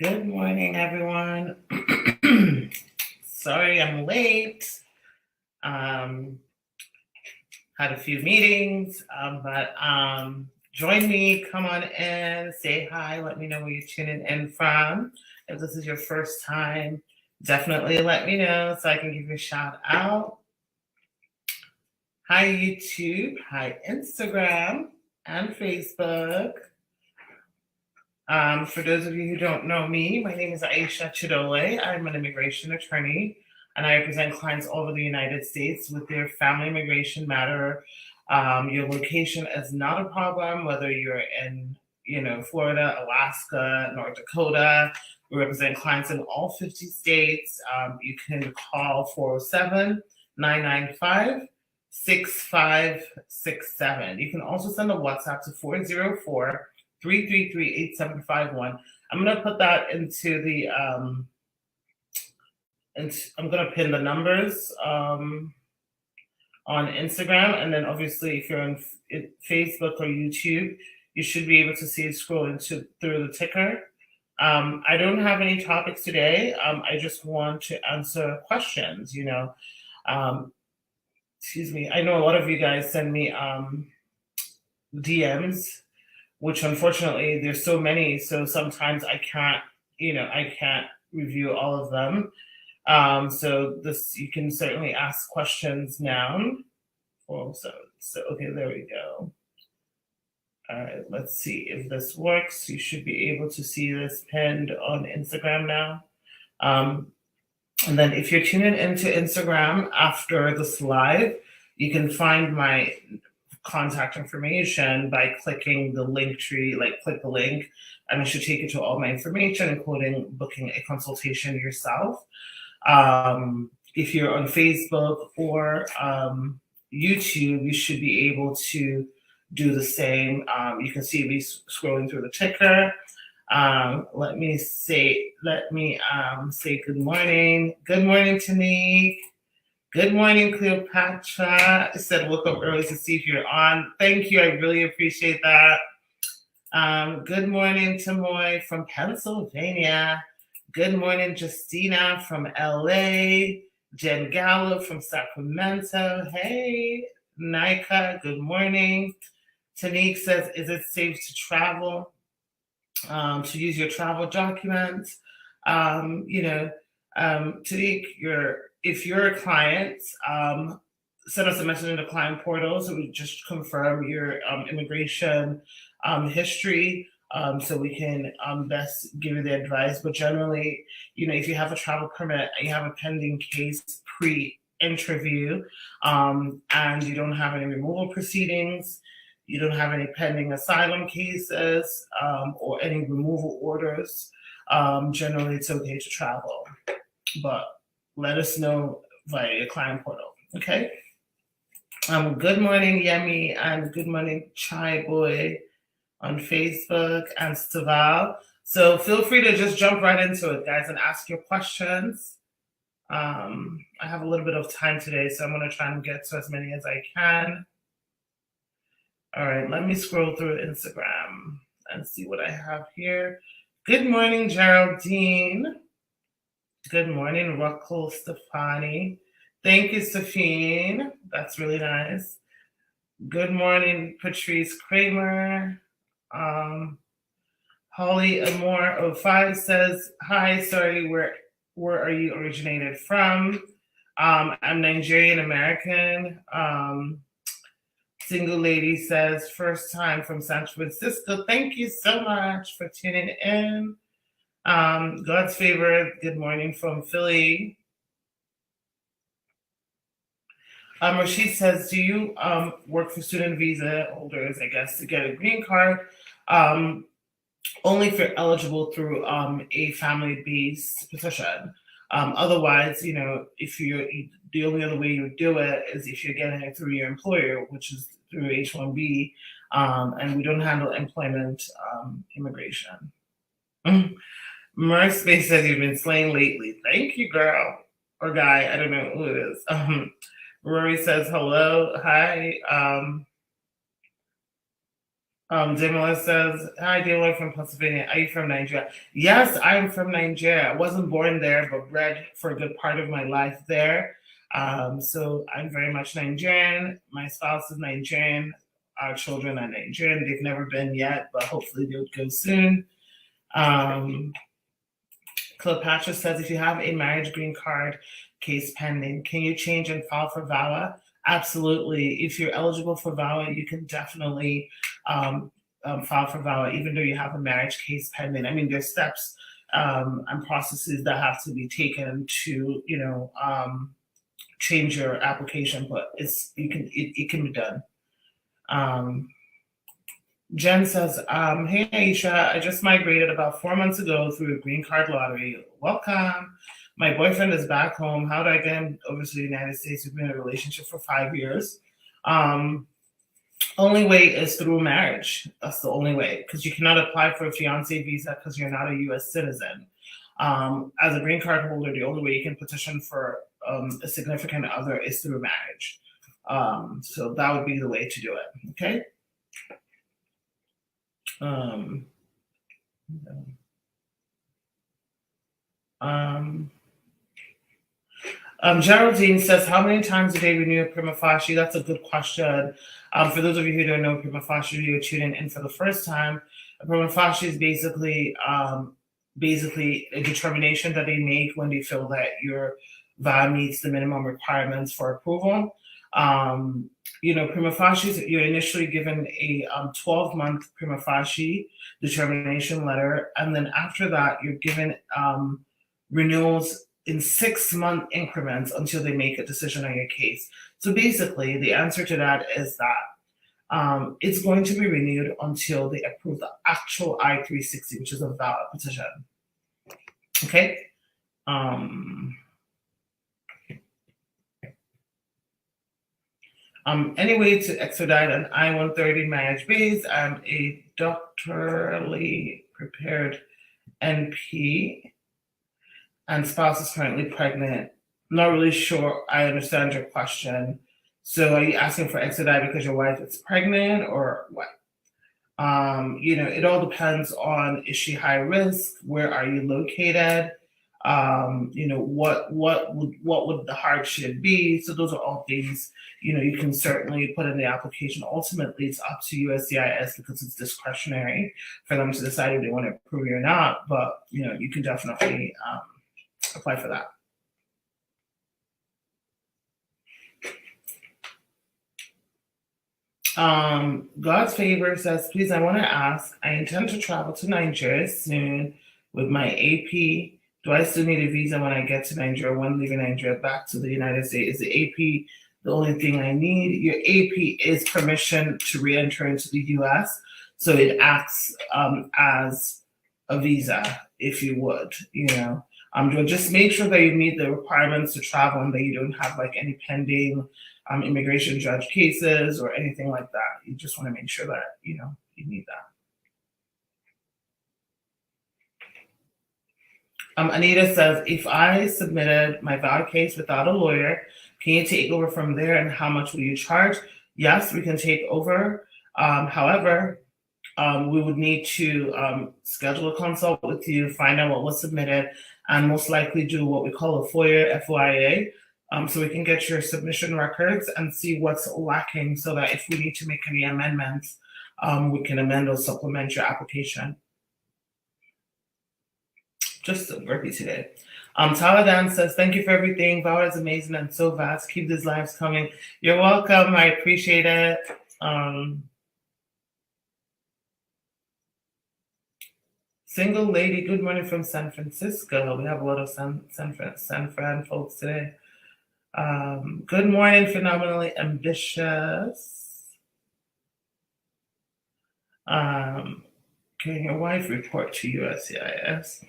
Good morning, everyone. Sorry I'm late. Had a few meetings, but join me. Come on in, say hi. Let me know where you're tuning in from. If this is your first time, definitely let me know so I can give you a shout out. Hi, YouTube. Hi, Instagram and Facebook. For those of you who don't know me, my name is 𝐂𝐀𝐋𝐋. I'm an immigration attorney, and I represent clients all over the United States with their family immigration matter. Your location is not a problem, whether you're in, Florida, Alaska, North Dakota. We represent clients in all 50 states. You can call 407-995-6567. You can also send a WhatsApp to 404-333-8751. I'm going to put that into the, I'm going to pin the numbers on Instagram. And then obviously if you're on Facebook or YouTube, you should be able to see it scrolling through the ticker. I don't have any topics today. I just want to answer questions, excuse me. I know a lot of you guys send me DMs, which unfortunately there's so many, so sometimes I can't review all of them. So you can certainly ask questions now. So okay, there we go. All right, let's see if this works. You should be able to see this pinned on Instagram now. And then if you're tuning into Instagram after this live, you can find my contact information by clicking the link tree, click the link, and it should take you to all my information, including booking a consultation yourself. If you're on Facebook or YouTube, you should be able to do the same. You can see me scrolling through the ticker. Let me say good morning. Good morning, Tanique. Good morning, Cleopatra. I said woke up early to see if you're on. Thank you. I really appreciate that. Good morning, Tamoy from Pennsylvania. Good morning, Justina from LA. Jen Gallo from Sacramento. Hey, Nika. Good morning. Tanique says, is it safe to travel? To use your travel documents? Tanique, if you're a client, send us a message in the client portal so we just confirm your immigration history, so we can best give you the advice. But generally, if you have a travel permit and you have a pending case pre-interview, and you don't have any removal proceedings, you don't have any pending asylum cases, or any removal orders, generally it's okay to travel. But let us know via your client portal, okay? Good morning, Yemi, and good morning, Chai Boy on Facebook and Staval. So feel free to just jump right into it, guys, and ask your questions. I have a little bit of time today, so I'm going to try and get to as many as I can. All right, let me scroll through Instagram and see what I have here. Good morning, Geraldine. Good morning, Ruckle Stefani. Thank you, Safine. That's really nice. Good morning, Patrice Kramer. Holly Amore 05 says, hi, sorry, where are you originated from? I'm Nigerian American. Single lady says, first time from San Francisco. Thank you so much for tuning in. God's favor, good morning from Philly. Rashid says, do you work for student visa holders, I guess, to get a green card? Only if you're eligible through a family-based position. Otherwise, if the only other way you would do it is if you're getting it through your employer, which is through H-1B, and we don't handle employment immigration. Merce says you've been slaying lately. Thank you, girl. Or guy, I don't know who it is. Rory says hello. Hi. Jamila says, hi, Dayla from Pennsylvania. Are you from Nigeria? Yes, I'm from Nigeria. I wasn't born there, but bred for a good part of my life there. So I'm very much Nigerian. My spouse is Nigerian. Our children are Nigerian. They've never been yet, but hopefully they'll go soon. Cleopatra says, if you have a marriage green card case pending, can you change and file for VAWA? Absolutely. If you're eligible for VAWA, you can definitely file for VAWA, even though you have a marriage case pending. I mean, there's steps and processes that have to be taken to, change your application, but it can be done. Jen says, hey Aisha, I just migrated about 4 months ago through a green card lottery. Welcome. My boyfriend is back home. How do I get him over to the United States? We've been in a relationship for 5 years. Only way is through marriage. That's the only way, because you cannot apply for a fiancé visa because you're not a U.S. citizen. As a green card holder, the only way you can petition for a significant other is through marriage. So that would be the way to do it. Okay. Geraldine says, how many times do they renew a prima facie? That's a good question. For those of you who don't know prima facie, you're tuning in for the first time. A prima facie is basically a determination that they make when they feel that your VAWA meets the minimum requirements for approval. Prima facie, you're initially given a 12-month prima facie determination letter, and then after that, you're given renewals in 6-month increments until they make a decision on your case. So basically, the answer to that is that it's going to be renewed until they approve the actual I-360, which is a VAWA petition. Okay. Anyway, to expedite an I-130 marriage base, I'm a doctorally prepared NP, and spouse is currently pregnant. Not really sure I understand your question. So are you asking for expedite because your wife is pregnant or what? It all depends on, is she high risk? Where are you located? What would the hardship be? So those are all things, you can certainly put in the application. Ultimately, it's up to USCIS because it's discretionary for them to decide if they want to approve you or not. But, you can definitely apply for that. God's Favor says, please, I want to ask, I intend to travel to Nigeria soon with my AP. Do I still need a visa when I get to Nigeria, when leaving Nigeria back to the United States? Is the AP the only thing I need? Your AP is permission to re-enter into the US. So it acts as a visa, if you would, just make sure that you meet the requirements to travel and that you don't have like any pending immigration judge cases or anything like that. You just want to make sure that, you need that. Anita says, if I submitted my VAWA case without a lawyer, can you take over from there, and how much will you charge? Yes, we can take over. However, we would need to schedule a consult with you, find out what was submitted, and most likely do what we call a FOIA, FOIA, so we can get your submission records and see what's lacking so that if we need to make any amendments, we can amend or supplement your application. Just a burpee today. Taladan says, thank you for everything. VAWA is amazing and so vast. Keep these lives coming. You're welcome. I appreciate it. Single lady, good morning from San Francisco. We have a lot of San Fran folks today. Good morning, phenomenally ambitious. Can your wife report to USCIS?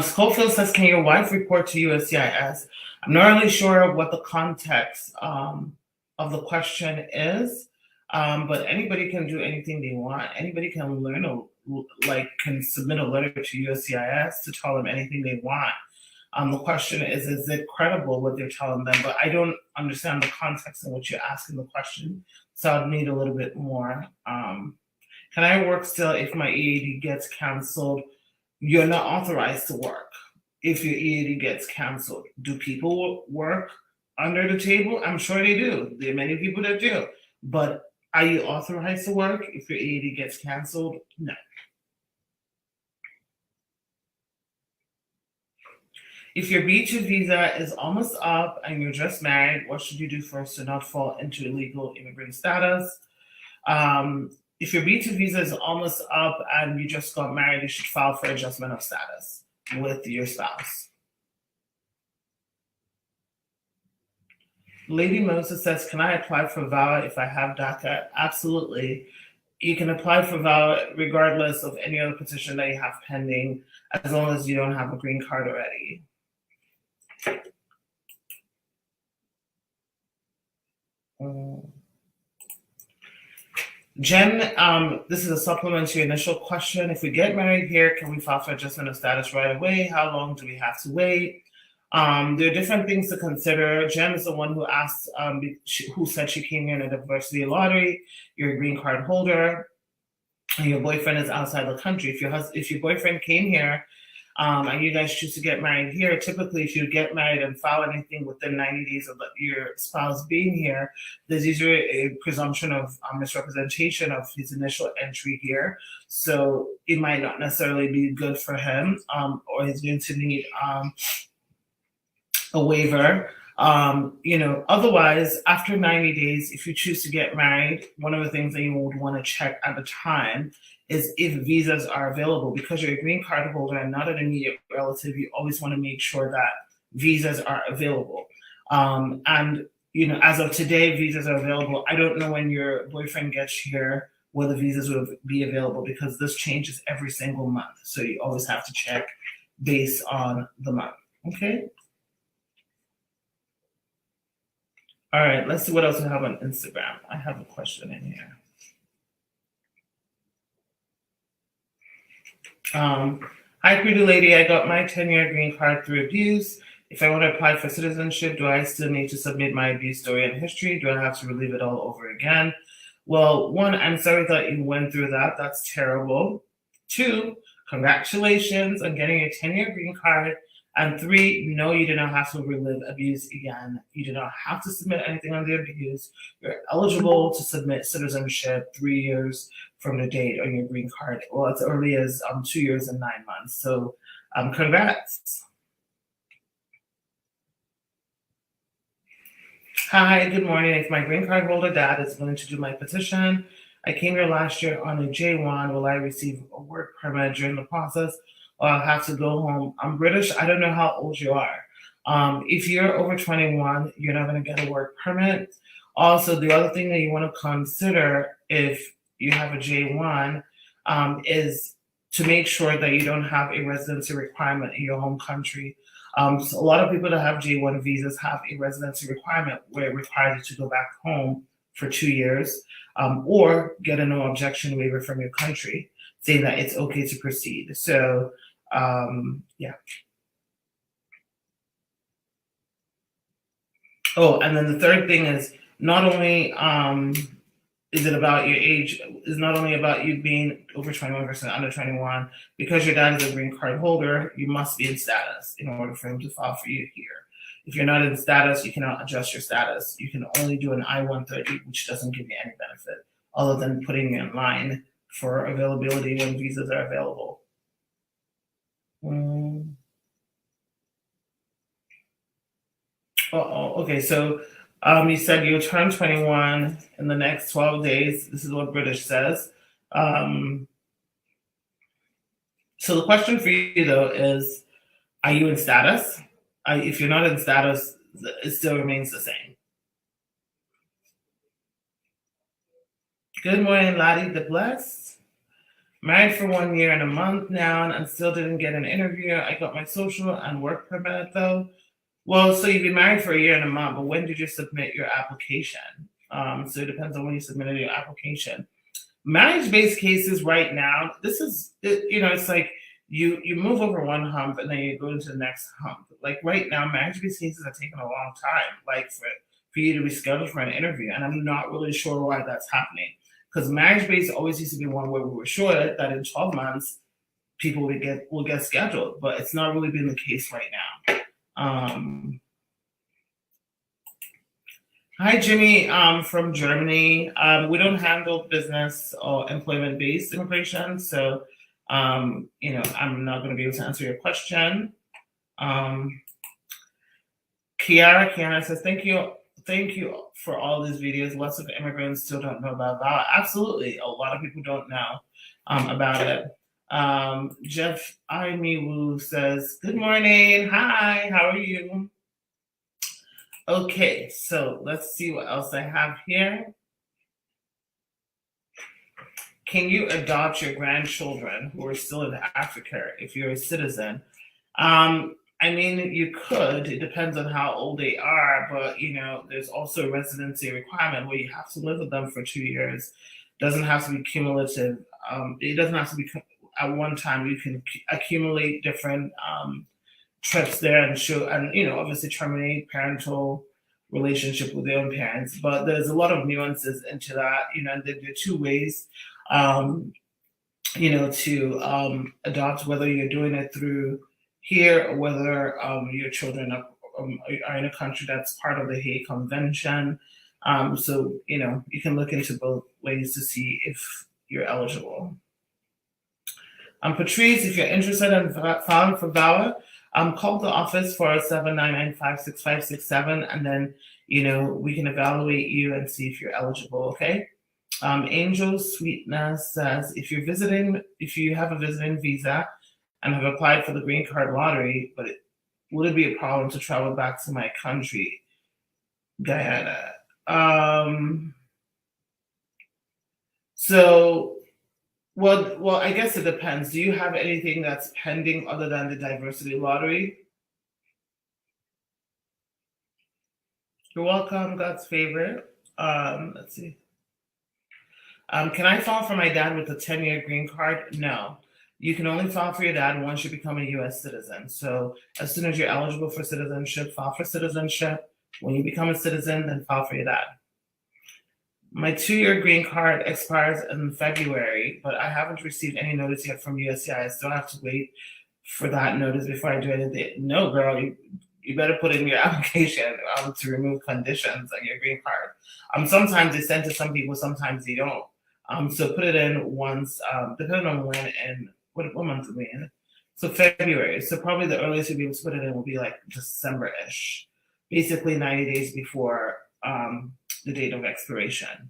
Schofield says, can your wife report to USCIS? I'm not really sure what the context of the question is, but anybody can do anything they want. Anybody can can submit a letter to USCIS to tell them anything they want. The question is it credible what they're telling them? But I don't understand the context in which you're asking the question. So I'd need a little bit more. Can I work still if my EAD gets canceled? You're not authorized to work if your EAD gets canceled. Do people work under the table? I'm sure they do. There are many people that do. But are you authorized to work if your EAD gets canceled? No. If your B2 visa is almost up and you're just married, what should you do first to not fall into illegal immigrant status? If your B2 visa is almost up and you just got married, you should file for adjustment of status with your spouse. Lady Moses says, can I apply for VAWA if I have DACA? Absolutely. You can apply for VAWA regardless of any other petition that you have pending, as long as you don't have a green card already. Jen, this is a supplement to your initial question. If we get married here, can we file for adjustment of status right away? How long do we have to wait? There are different things to consider. Jen is the one who asked, who said she came here in a diversity lottery. You're a green card holder, and your boyfriend is outside the country. If your boyfriend came here, and you guys choose to get married here, typically if you get married and file anything within 90 days of your spouse being here, there's usually a presumption of misrepresentation of his initial entry here. So it might not necessarily be good for him, or he's going to need a waiver. Otherwise, after 90 days, if you choose to get married, one of the things that you would want to check at the time is if visas are available. Because you're a green card holder and not an immediate relative, you always want to make sure that visas are available. As of today, visas are available. I don't know when your boyfriend gets here whether visas will be available, because this changes every single month. So you always have to check based on the month. Okay. All right, let's see what else we have on Instagram. I have a question in here. Hi, pretty lady. I got my 10-year green card through abuse. If I want to apply for citizenship, do I still need to submit my abuse story and history? Do I have to relive it all over again? Well, one, I'm sorry that you went through that. That's terrible. Two, congratulations on getting your 10-year green card. And three, no, you do not have to relive abuse again. You do not have to submit anything on the abuse. You're eligible to submit citizenship 3 years from the date on your green card, well, as early as 2 years and 9 months. So congrats. Hi, good morning. If my green card holder dad is willing to do my petition, I came here last year on a J1. Will I receive a work permit during the process? Or I'll have to go home. I'm British. I don't know how old you are. If you're over 21, you're not going to get a work permit. Also, the other thing that you want to consider if you have a J1 is to make sure that you don't have a residency requirement in your home country. So a lot of people that have J1 visas have a residency requirement where it requires you to go back home for 2 years, or get a no objection waiver from your country saying that it's okay to proceed. So yeah. Oh, and then the third thing is not only is it about your age, is not only about you being over 21 versus under 21, because your dad is a green card holder, you must be in status in order for him to file for you here. If you're not in status, you cannot adjust your status. You can only do an I-130, which doesn't give you any benefit other than putting you in line for availability when visas are available. Okay, so you said you'll turn 21 in the next 12 days. This is what British says. So the question for you, though, is, are you in status? If you're not in status, it still remains the same. Good morning, Lottie the Blessed. Married for 1 year and a month now and still didn't get an interview. I got my social and work permit, though. Well, so you've been married for 1 year and a month, but when did you submit your application? So it depends on when you submitted your application. Marriage-based cases right now, this is, it's like you move over one hump and then you go into the next hump. Like right now, marriage-based cases are taking a long time. Like for you to be scheduled for an interview. And I'm not really sure why that's happening. Because marriage-based always used to be one where we were sure that in 12 months, people will get scheduled, but it's not really been the case right now. Hi, Jimmy, from Germany. We don't handle business or employment-based immigration, so I'm not going to be able to answer your question. Kiara says, thank you for all these videos. Lots of immigrants still don't know about VAWA. Absolutely, a lot of people don't know about it. Jeff Imiwu says, good morning. Hi, how are you? Okay, so let's see what else I have here. Can you adopt your grandchildren who are still in Africa if you're a citizen? I mean, you could. It depends on how old they are, but there's also a residency requirement where you have to live with them for 2 years. Doesn't have to be cumulative. It doesn't have to be at one time. You can accumulate different trips there and obviously terminate parental relationship with their own parents. But there's a lot of nuances into that. And there are two ways, to adopt, whether you're doing it through here or whether your children are in a country that's part of the Hague Convention. So you can look into both ways to see if you're eligible. Patrice, if you're interested in filing for VAWA, call the office for 799-565-6567, and then we can evaluate you and see if you're eligible. Okay. Angel Sweetness says, if you have a visiting visa and have applied for the green card lottery, but would it be a problem to travel back to my country, Guyana? Well, I guess it depends. Do you have anything that's pending other than the diversity lottery? You're welcome, God's favorite. Let's see. Can I file for my dad with a 10-year green card? No. You can only file for your dad once you become a U.S. citizen. So as soon as you're eligible for citizenship, file for citizenship. When you become a citizen, then file for your dad. My 2-year green card expires in February, but I haven't received any notice yet from USCIS. I still have to wait for that notice before I do anything. No, girl, you better put in your application to remove conditions on your green card. Sometimes they send to some people, sometimes they don't. So put it in once, depending on when and what month are we in? So February. So probably the earliest you'll be able to put it in will be like December-ish, basically 90 days before the date of expiration.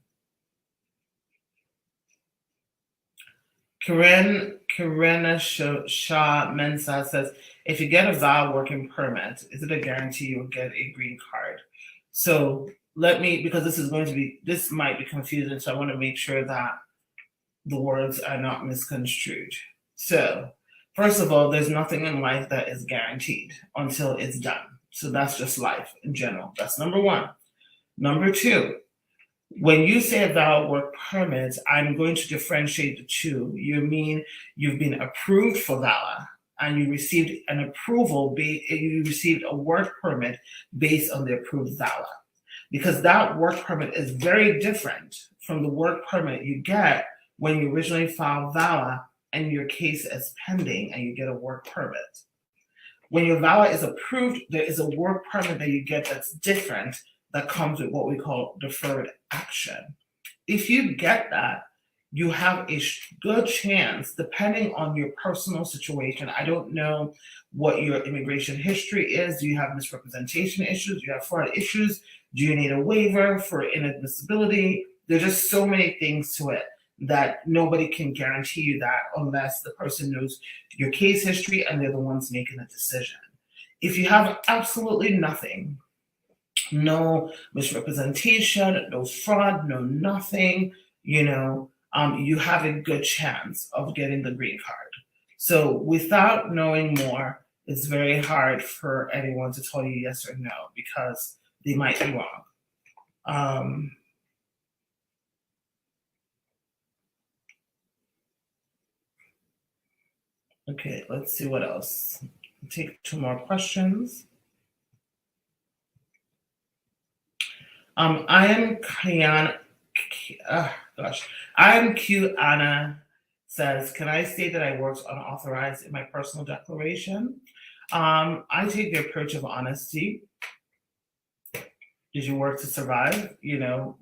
Karina Shah Mensa says, if you get a VAWA working permit, is it a guarantee you'll get a green card? So because this might be confusing, so I want to make sure that the words are not misconstrued. So first of all, there's nothing in life that is guaranteed until it's done. So that's just life in general. That's number one. Number two, when you say a VAWA work permit, I'm going to differentiate the two. You mean you've been approved for VAWA and you received an approval, you received a work permit based on the approved VAWA. Because that work permit is very different from the work permit you get when you originally filed VAWA and your case is pending and you get a work permit. When your VAWA is approved, there is a work permit that you get that's different, that comes with what we call deferred action. If you get that, you have a good chance, depending on your personal situation. I don't know what your immigration history is. Do you have misrepresentation issues? Do you have fraud issues? Do you need a waiver for inadmissibility? There's just so many things to it that nobody can guarantee you that unless the person knows your case history and they're the ones making a decision. If you have absolutely nothing, no misrepresentation, no fraud, no nothing, you have a good chance of getting the green card. So without knowing more, it's very hard for anyone to tell you yes or no because they might be wrong. Okay, let's see what else. I'll take 2 more questions. I am Kiana. I am Q Anna says, can I state that I worked unauthorized in my personal declaration? I take the approach of honesty. Did you work to survive?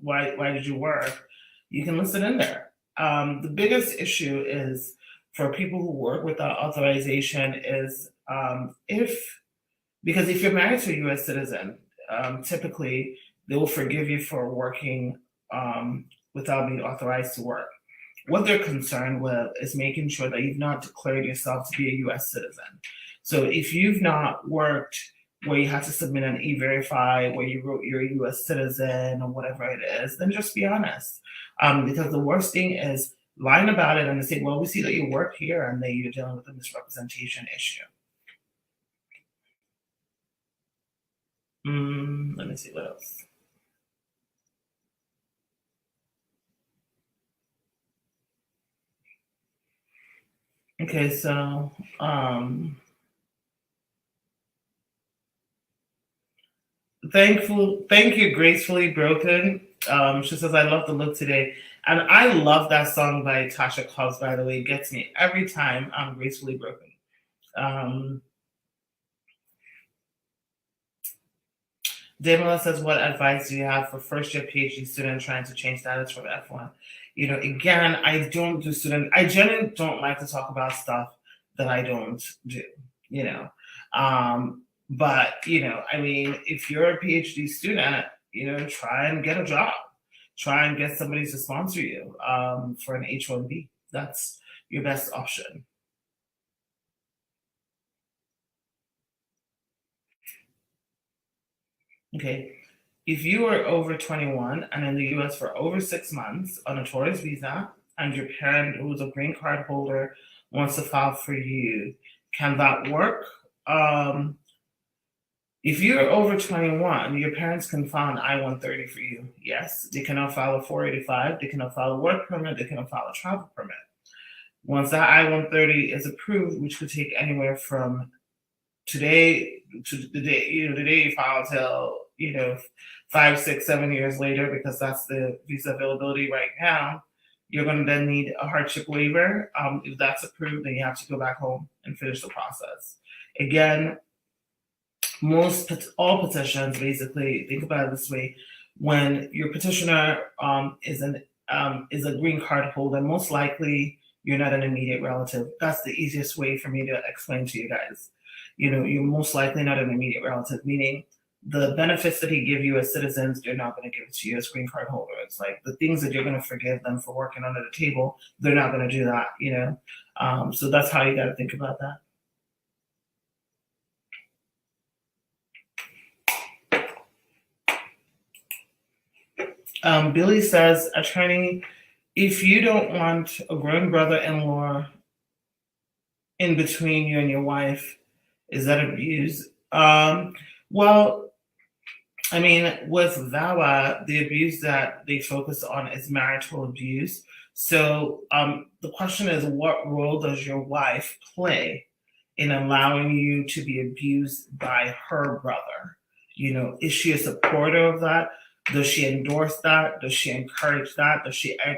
Why did you work? You can list it in there. The biggest issue is for people who work without authorization is because if you're married to a U.S. citizen, typically they will forgive you for working without being authorized to work. What they're concerned with is making sure that you've not declared yourself to be a U.S. citizen. So if you've not worked where you have to submit an E-Verify, where you wrote you're a U.S. citizen or whatever it is, then just be honest. Because the worst thing is lying about it and they say, well, we see that you work here, and then you're dealing with a misrepresentation issue. Let me see what else. Okay, so thank you, Gracefully Broken. She says, I love the look today. And I love that song by Tasha Cobbs, by the way. It gets me every time I'm Gracefully Broken. Damala says, what advice do you have for first-year PhD student trying to change status from F1? Again, I generally don't like to talk about stuff that I don't do, But, if you're a PhD student, try and get a job. Try and get somebody to sponsor you for an H-1B. That's your best option. Okay. If you are over 21 and in the US for over 6 months on a tourist visa, and your parent who's a green card holder wants to file for you, can that work? If you're over 21, your parents can file an I-130 for you. Yes, they cannot file a 485, they cannot file a work permit, they cannot file a travel permit. Once that I-130 is approved, which could take anywhere from today to the day you file till 5, 6, 7 years later, because that's the visa availability right now, you're going to then need a hardship waiver. If that's approved, then you have to go back home and finish the process. Again, all petitions, basically, think about it this way: when your petitioner is a green card holder, most likely you're not an immediate relative. That's the easiest way for me to explain to you guys. You're most likely not an immediate relative, meaning the benefits that he give you as citizens, they're not going to give it to you as green card holders. Like the things that you're going to forgive them for working under the table, they're not going to do that, So that's how you got to think about that. Billy says, attorney, if you don't want a grown brother-in-law in between you and your wife, is that abuse? Well, with VAWA, the abuse that they focus on is marital abuse. So the question is, what role does your wife play in allowing you to be abused by her brother? Is she a supporter of that? Does she endorse that? Does she encourage that? Does she egg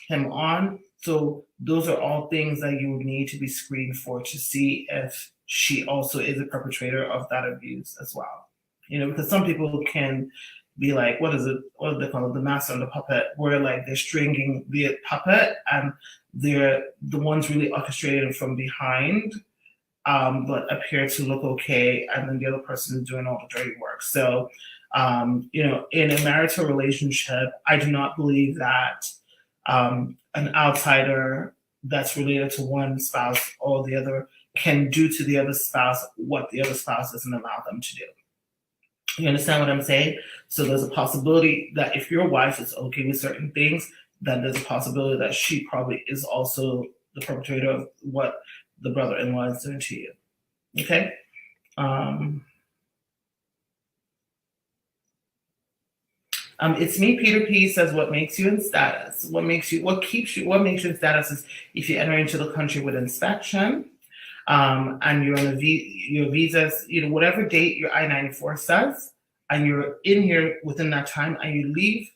him on? So those are all things that you would need to be screened for to see if she also is a perpetrator of that abuse as well. Because some people can be like, what do they call it? The master and the puppet, where like they're stringing the puppet and they're the ones really orchestrated from behind, but appear to look okay, and then the other person is doing all the dirty work. So, in a marital relationship, I do not believe that an outsider that's related to one spouse or the other can do to the other spouse what the other spouse doesn't allow them to do. You understand what I'm saying? So there's a possibility that if your wife is okay with certain things, then there's a possibility that she probably is also the perpetrator of what the brother-in-law is doing to you. Okay? It's me, Peter P. says, what makes you in status? What makes you in status is if you enter into the country with inspection, and you're on your visas, whatever date your I-94 says, and you're in here within that time and you leave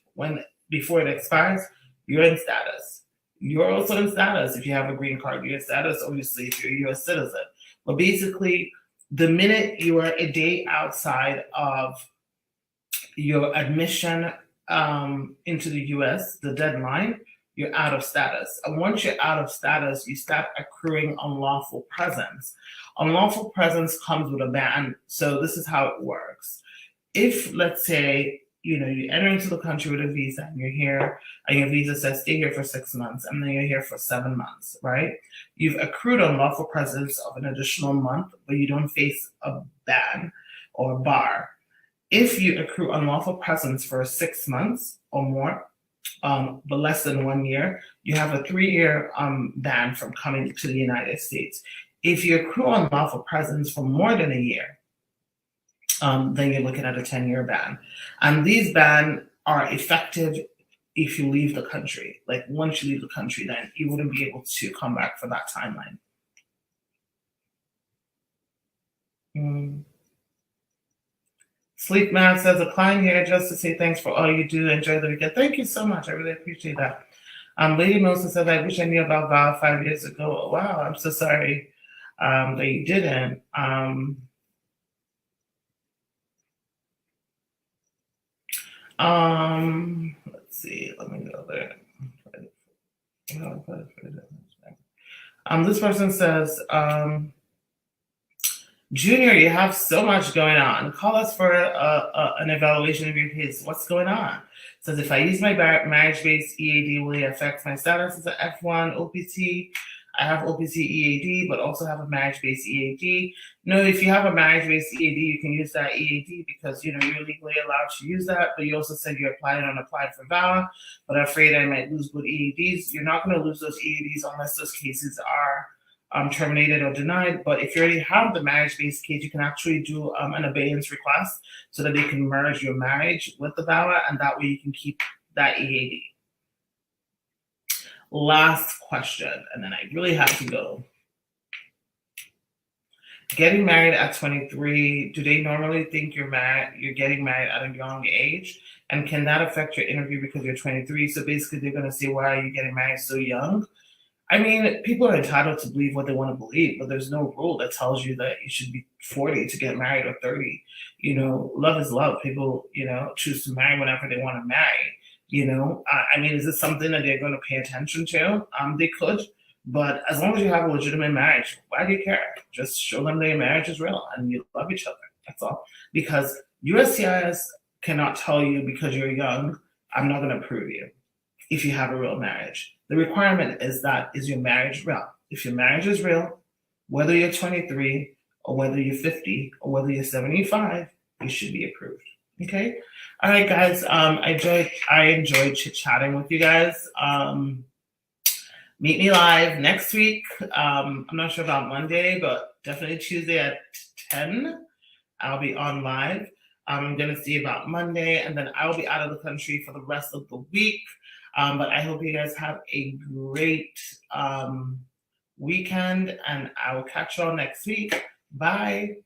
before it expires, you're in status. You're also in status if you have a green card. You're in status, obviously, if you're a U.S. citizen. But basically, the minute you are a day outside of your admission into the U.S., the deadline, you're out of status. And once you're out of status, you start accruing unlawful presence. Unlawful presence comes with a ban. So this is how it works. If, let's say, you enter into the country with a visa and you're here and your visa says stay here for 6 months and then you're here for 7 months, right? You've accrued unlawful presence of an additional month, but you don't face a ban or a bar. If you accrue unlawful presence for 6 months or more, but less than 1 year, you have a 3-year ban from coming to the United States. If you accrue unlawful presence for more than a year, then you're looking at a 10-year ban. And these bans are effective if you leave the country. Like once you leave the country, then you wouldn't be able to come back for that timeline. Sleep Math says, a client here just to say thanks for all you do. Enjoy the weekend. Thank you so much. I really appreciate that. Lady Milson says, I wish I knew about Val 5 years ago. Oh, wow, I'm so sorry that you didn't. Let's see. Let me go there. This person says, Junior, you have so much going on. Call us for an evaluation of your case. What's going on? It says, if I use my marriage-based EAD, will it affect my status as an F1 OPT? I have OPT EAD, but also have a marriage-based EAD. No, if you have a marriage-based EAD, you can use that EAD because you're legally allowed to use that. But you also said you applied for VAWA, but I'm afraid I might lose good EADs. You're not going to lose those EADs unless those cases are terminated or denied. But if you already have the marriage-based case, you can actually do an abeyance request so that they can merge your marriage with the VAWA, and that way you can keep that EAD. Last question, and then I really have to go. Getting married at 23, do they normally think you're getting married at a young age? And can that affect your interview because you're 23? So basically they're going to say, why are you getting married so young? I mean, people are entitled to believe what they want to believe, but there's no rule that tells you that you should be 40 to get married or 30. Love is love. People, choose to marry whenever they want to marry. I mean, is this something that they're going to pay attention to? They could, but as long as you have a legitimate marriage, why do you care? Just show them that your marriage is real and you love each other. That's all. Because USCIS cannot tell you because you're young, I'm not going to approve you if you have a real marriage. The requirement is your marriage real? If your marriage is real, whether you're 23 or whether you're 50 or whether you're 75, you should be approved. Okay. All right, guys. I enjoyed chit-chatting with you guys. Meet me live next week. I'm not sure about Monday, but definitely Tuesday at 10. I'll be on live. I'm going to see about Monday, and then I'll be out of the country for the rest of the week. But I hope you guys have a great weekend, and I will catch you all next week. Bye.